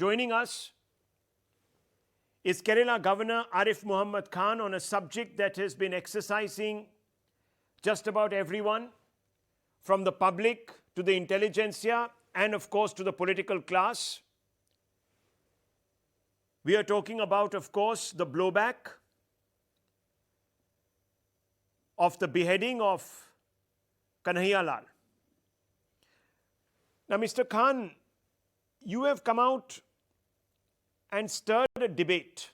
Joining us is Kerala Governor Arif Mohammad Khan on a subject that has been exercising just about everyone, from the public to the intelligentsia and of course to the political class. We are talking about, of course, the blowback of the beheading of Kanhaiya Lal. Now, Mr. Khan, you have come out and stirred a debate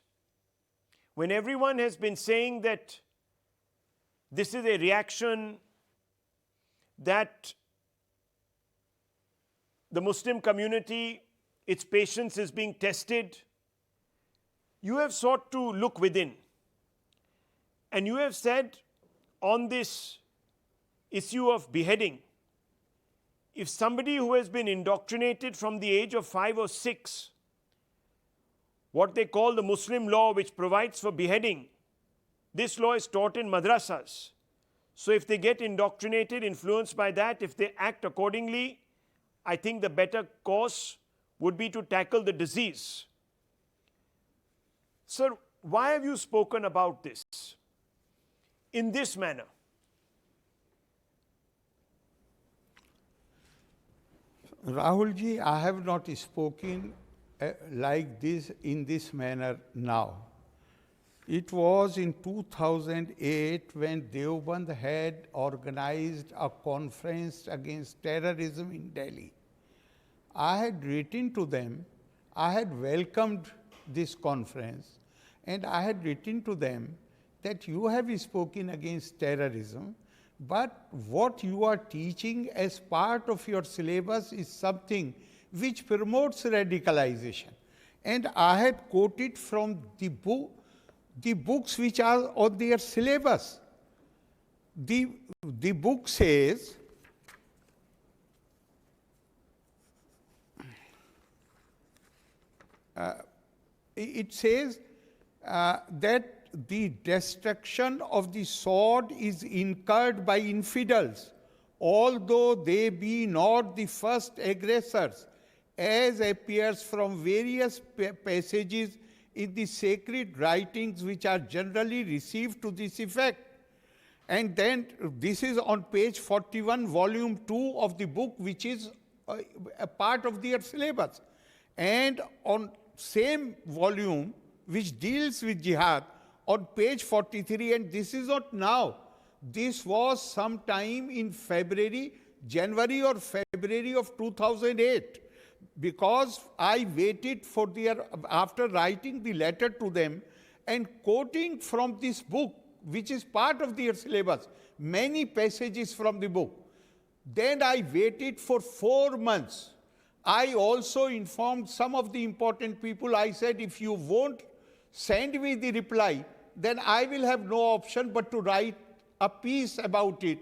when everyone has been saying that this is a reaction that the Muslim community, its patience is being tested. You have sought to look within, and you have said on this issue of beheading, if somebody who has been indoctrinated from the age of 5 or 6, what they call the Muslim law which provides for beheading, this law is taught in madrasas. So if they get indoctrinated, influenced by that, if they act accordingly, I think the better course would be to tackle the disease. Sir, why have you spoken about this in this manner? Rahul ji, I have not spoken like this in this manner now. It was in 2008 when Deoband had organized a conference against terrorism in Delhi. I had written to them, I had welcomed this conference, and I had written to them that you have spoken against terrorism, but what you are teaching as part of your syllabus is something which promotes radicalization. And I had quoted from the books which are on their syllabus. The book says, it says that the destruction of the sword is incurred by infidels, although they be not the first aggressors, as appears from various passages in the sacred writings which are generally received to this effect. And then this is on page 41, volume 2 of the book, which is a part of their syllabus. And on same volume, which deals with jihad, on page 43, and this is not now, this was sometime in January or February of 2008, because I waited for after writing the letter to them and quoting from this book, which is part of their syllabus, many passages from the book. Then I waited for 4 months. I also informed some of the important people. I said, if you won't send me the reply, then I will have no option but to write a piece about it,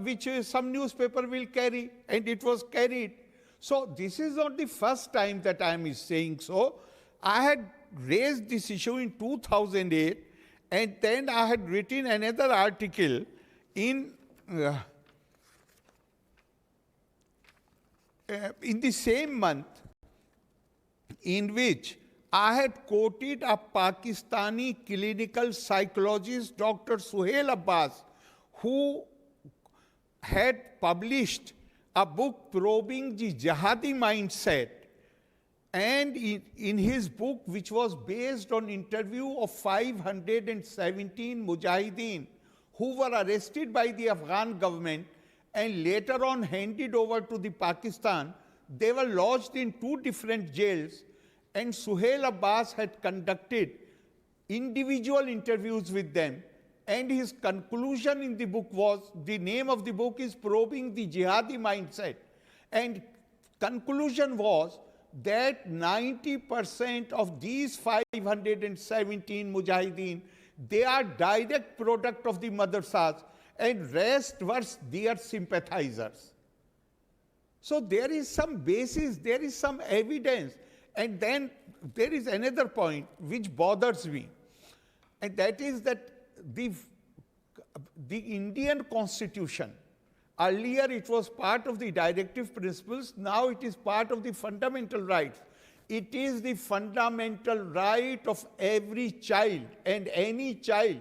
which some newspaper will carry, and it was carried. So this is not the first time that I am saying so. I had raised this issue in 2008, and then I had written another article in the same month, in which I had quoted a Pakistani clinical psychologist, Dr. Suhail Abbas, who had published a book, Probing the Jihadi Mindset. And in his book, which was based on interview of 517 mujahideen who were arrested by the Afghan government and later on handed over to the Pakistan, they were lodged in 2 different jails. And Suhail Abbas had conducted individual interviews with them. And his conclusion in the book was, the name of the book is Probing the Jihadi Mindset. And conclusion was that 90% of these 517 mujahideen, they are direct product of the madrasas, and rest were their sympathizers. So there is some basis, there is some evidence. And then there is another point which bothers me, and that is that the Indian Constitution, earlier it was part of the directive principles, now it is part of the fundamental rights. It is the fundamental right of every child and any child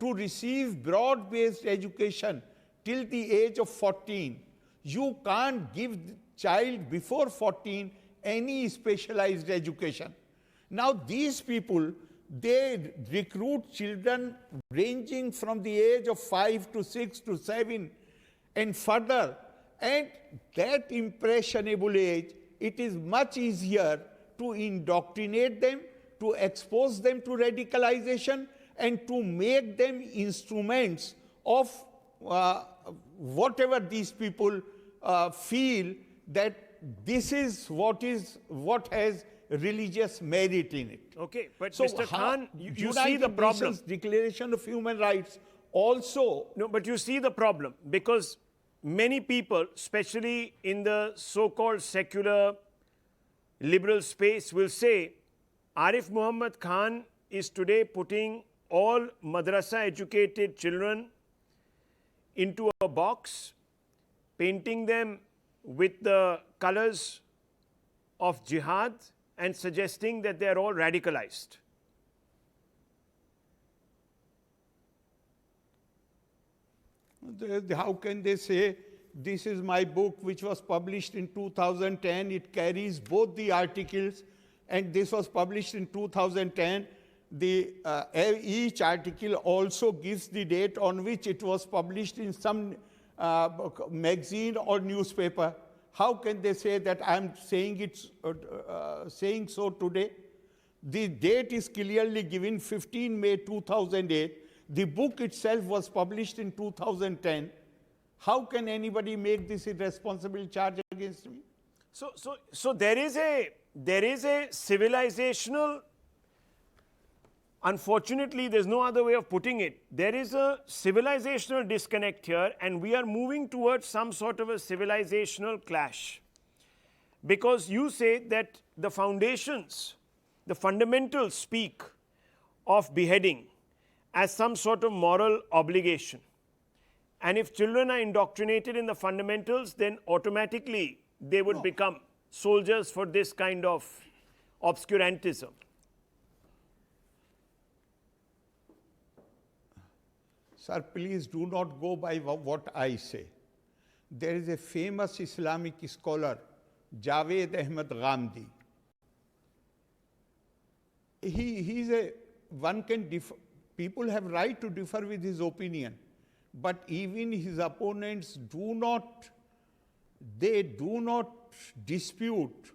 to receive broad-based education till the age of 14. You can't give the child before 14 any specialized education. Now these people, they recruit children ranging from the age of 5 to 6 to 7 and further. And that impressionable age, it is much easier to indoctrinate them, to expose them to radicalization, and to make them instruments of whatever these people feel that this is what has religious merit in it. Okay, but So Mr. Khan, you see United the problem. Nations Declaration of Human Rights also. No, but you see the problem, because many people, especially in the so-called secular liberal space, will say Arif Mohammad Khan is today putting all madrasa educated children into a box, painting them with the colors of jihad and suggesting that they are all radicalized. How can they say, this is my book which was published in 2010, it carries both the articles, and this was published in 2010. Each article also gives the date on which it was published in some magazine or newspaper. How can they say that I'm saying so today? The date is clearly given, 15 May 2008. The book itself was published in 2010. How can anybody make this irresponsible charge against me? So there is a civilizational, unfortunately, there's no other way of putting it. There is a civilizational disconnect here, and we are moving towards some sort of a civilizational clash. Because you say that the foundations, the fundamentals speak of beheading as some sort of moral obligation. And if children are indoctrinated in the fundamentals, then automatically they would become soldiers for this kind of obscurantism. Sir, please do not go by what I say. There is a famous Islamic scholar, Javed Ahmed Ghamdi. He's one can differ, people have right to differ with his opinion, but even his opponents do not dispute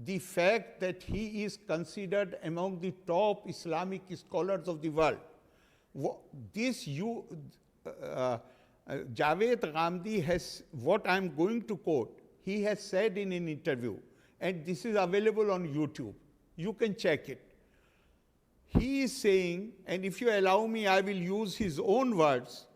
the fact that he is considered among the top Islamic scholars of the world. Javed Ghamdi has, what I'm going to quote, he has said in an interview, and this is available on YouTube. You can check it. He is saying, and if you allow me, I will use his own words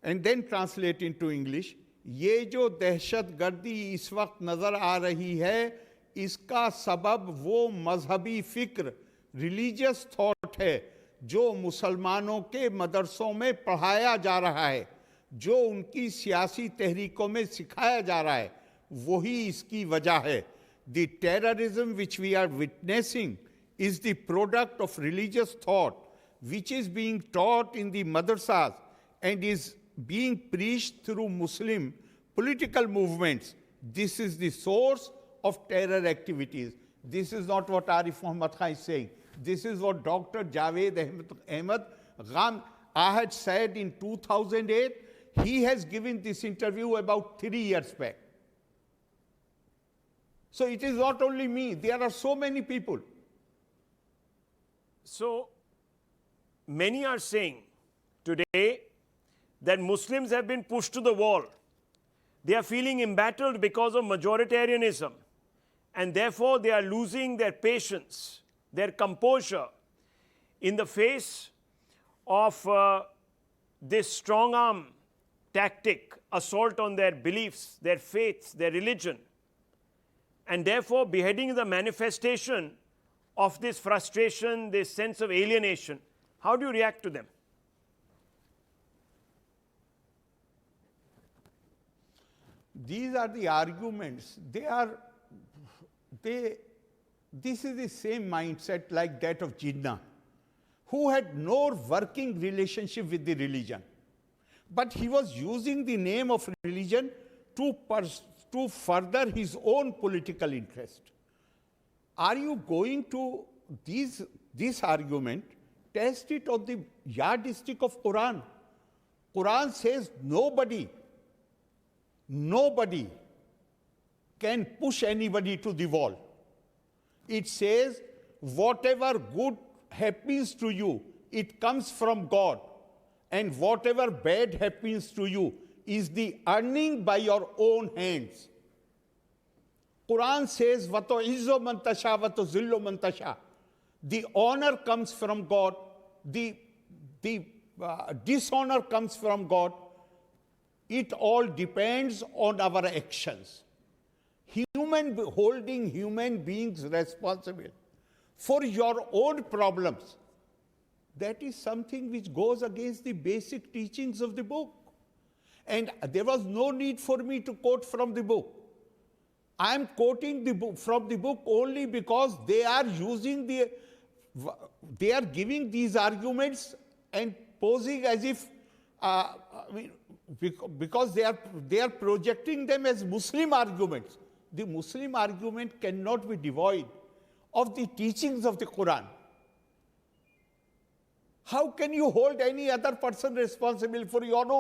and then translate into English. ये जो दहशत गर्दी इस वक्त नजर आ रही है, इसका सबब वो मजहबी फिक्र, रिलीजियस थॉट है, जो मुसलमानों के मदरसों में पढ़ाया जा रहा है, जो उनकी सियासी तहरीकों में सिखाया जा रहा है, वही इसकी वजह है. The terrorism which we are witnessing is the product of religious thought, which is being taught in the madrasas and is being preached through Muslim political movements. This is the source of terror activities. This is not what Arif Mohammad Khan is saying. This is what Dr. Javed Ahmed Ghamdi had said in 2008. He has given this interview about 3 years back. So it is not only me, there are so many people. So many are saying today that Muslims have been pushed to the wall. They are feeling embattled because of majoritarianism, and therefore they are losing their patience, their composure in the face of this strong arm tactic, assault on their beliefs, their faiths, their religion. And therefore beheading is a manifestation of this frustration, this sense of alienation. How do you react to them? These are the arguments. This is the same mindset like that of Jinnah, who had no working relationship with the religion. But he was using the name of religion to further his own political interest. Are you going to this argument, test it on the yardstick of Quran? Quran says nobody can push anybody to the wall. It says whatever good happens to you, it comes from God. And whatever bad happens to you is the earning by your own hands. Quran says, وَتُعِزُّ مَن تَشَاءُ وَتُذِلُّ مَن تَشَاءُ. The honor comes from God. The dishonor comes from God. It all depends on our actions. Holding human beings responsible for your own problems, that is something which goes against the basic teachings of the book. And there was no need for me to quote from the book. I am quoting the book from the book only because they are giving these arguments and posing as if, because they are projecting them as Muslim arguments. The Muslim argument cannot be devoid of the teachings of the Quran. How can you hold any other person responsible for your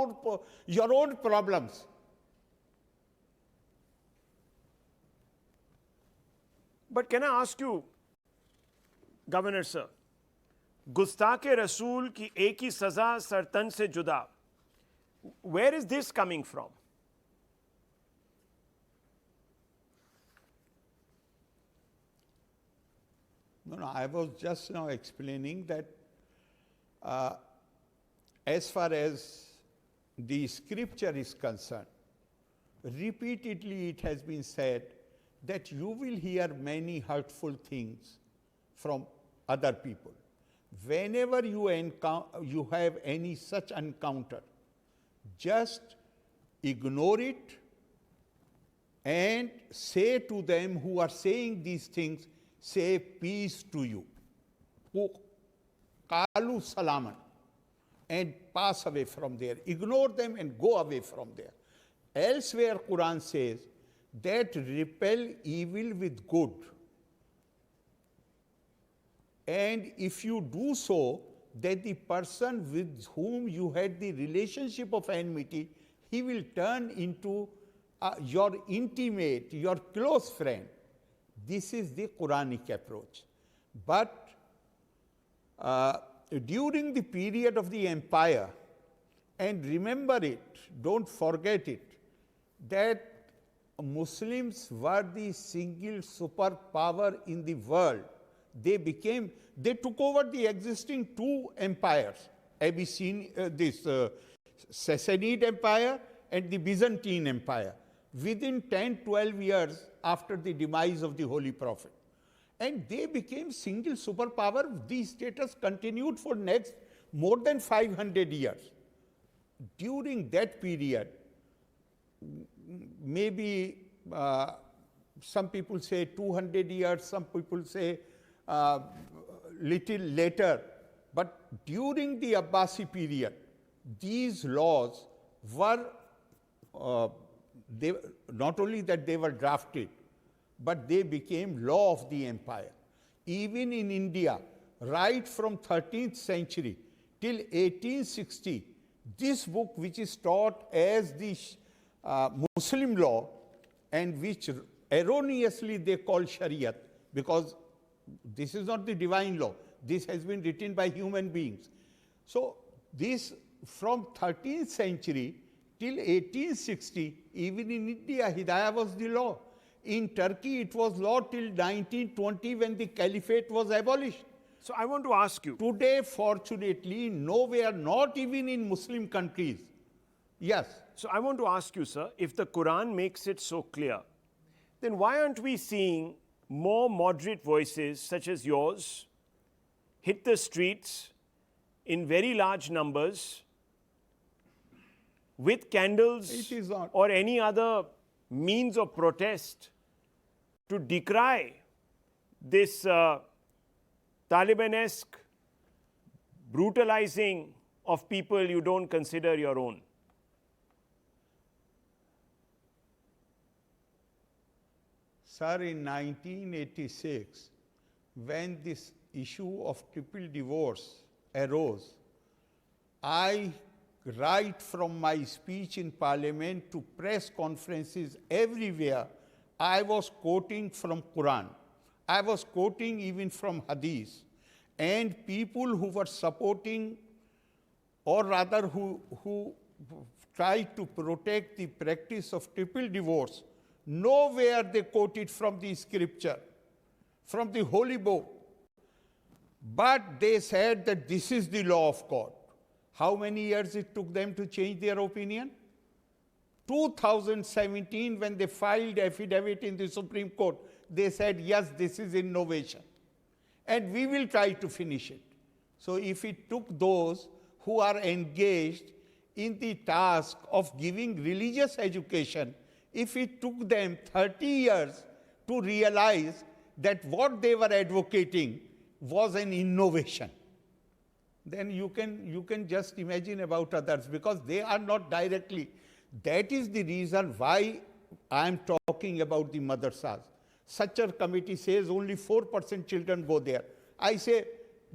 own problems? But can I ask you, Governor sir, Gustakh Rasool ki ek hi saza sartan se juda, where is this coming from? No, I was just now explaining that as far as the scripture is concerned, repeatedly it has been said that you will hear many hurtful things from other people. Whenever you have any such encounter, just ignore it and say to them who are saying these things, say peace to you. Qalu salaman, and pass away from there. Ignore them and go away from there. Elsewhere, Quran says that repel evil with good. And if you do so, that the person with whom you had the relationship of enmity, he will turn into your intimate, your close friend. This is the Quranic approach. But during the period of the empire, and remember it, don't forget it, that Muslims were the single superpower in the world. They took over the existing two empires, Sassanid Empire and the Byzantine Empire, within 10-12 years after the demise of the Holy Prophet. And they became single superpower. The status continued for next more than 500 years. During that period, maybe some people say 200 years, some people say little later, but during the Abbasi period, these laws were, not only that they were drafted, but they became law of the empire. Even in India, right from 13th century till 1860, this book, which is taught as the Muslim law and which erroneously they call Shariat, because this is not the divine law. This has been written by human beings. So this from 13th century till 1860, even in India, Hidayah was the law. In Turkey, it was law till 1920 when the caliphate was abolished. So I want to ask you. Today, fortunately, nowhere, not even in Muslim countries. Yes. So I want to ask you, sir, if the Quran makes it so clear, then why aren't we seeing more moderate voices such as yours hit the streets in very large numbers with candles or any other means of protest to decry this Taliban-esque brutalizing of people you don't consider your own? Sir, in 1986, when this issue of triple divorce arose, I, right from my speech in Parliament to press conferences everywhere, I was quoting from Quran. I was quoting even from Hadith. And people who were supporting, or rather who tried to protect the practice of triple divorce, nowhere they quoted from the scripture, from the holy book. But they said that this is the law of God. How many years it took them to change their opinion? 2017, when they filed affidavit in the Supreme Court, they said, yes, this is innovation. And we will try to finish it. So if it took those who are engaged in the task of giving religious education, if it took them 30 years to realize that what they were advocating was an innovation, then you can just imagine about others, because they are not directly. That is the reason why I am talking about the madrasas. Such a committee says only 4% children go there. I say,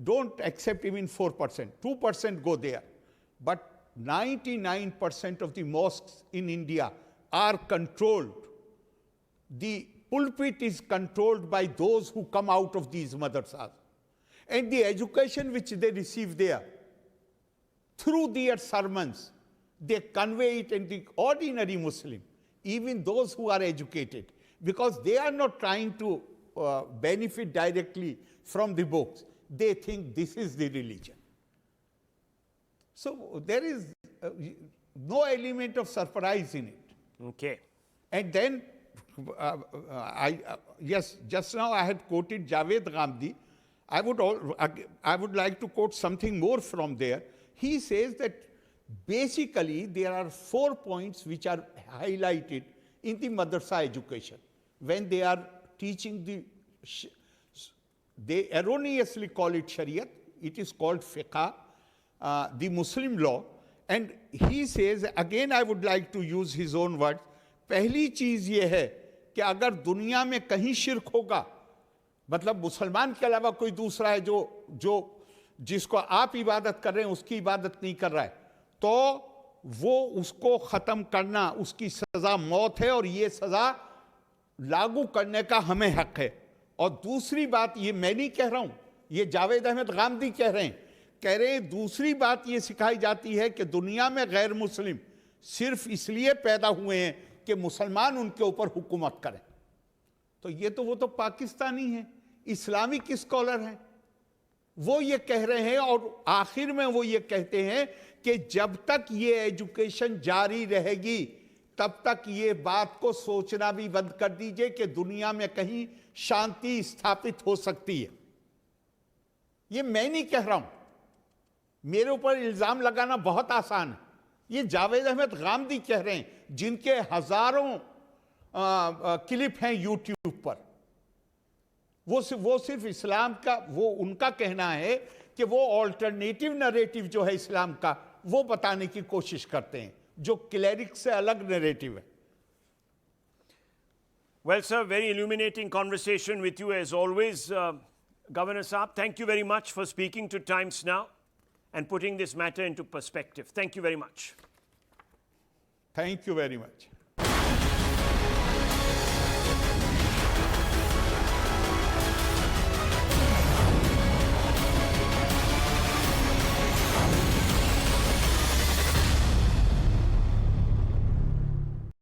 don't accept even 4%, 2% go there. But 99% of the mosques in India are controlled. The pulpit is controlled by those who come out of these madrasas. And the education which they receive there, through their sermons, they convey it in the ordinary Muslim, even those who are educated, because they are not trying to benefit directly from the books. They think this is the religion. So there is no element of surprise in it. Okay. And then, yes, just now I had quoted Javed Ghamidi. I would like to quote something more from there. He says that basically there are 4 points which are highlighted in the madrasa education. When they are teaching they erroneously call it Shariat, it is called Fiqh, the Muslim law. And he says, again I would like to use his own words, पहली चीज ये है कि अगर दुनिया में कहीं शिर्क होगा, मतलब मुसलमान के अलावा कोई दूसरा है जिसको आप इबादत कर रहे हैं उसकी इबादत नहीं कर रहा है, तो वो उसको खत्म करना, उसकी सजा मौत है और ये सजा लागू करने का हमें हक है. और दूसरी बात, ये मैं नहीं कह रहा हूं, ये जावेद अहमद गामदी कह रहे हैं, दूसरी बात ये सिखाई जाती है कि दुनिया में गैर मुस्लिम सिर्फ इसलिए पैदा हुए हैं कि मुसलमान उनके ऊपर हुकूमत करें. तो वो तो पाकिस्तानी हैं, इस्लामिक स्कॉलर हैं, वो ये कह रहे हैं. और आखिर में वो ये कहते हैं कि जब तक ये एजुकेशन जारी रहेगी तब तक ये बात को सोचना भी बंद कर दीजिए कि दुनिया में कहीं शांति स्थापित हो सकती है. ये मैं नहीं कह रहा हूं, मेरे ऊपर इल्जाम लगाना बहुत आसान है. ये जावेद अहमद गामदी कह रहे हैं, जिनके हजारों क्लिप हैं यूट्यूब पर. वो सिर्फ इस्लाम का, वो उनका कहना है कि वो ऑल्टरनेटिव नैरेटिव जो है इस्लाम का वो बताने की कोशिश करते हैं, जो क्लेरिक से अलग नैरेटिव है. Well, sir, very illuminating conversation with you as always, Governor Saab. Thank you very much for speaking to Times Now and putting this matter into perspective. Thank you very much. Thank you very much.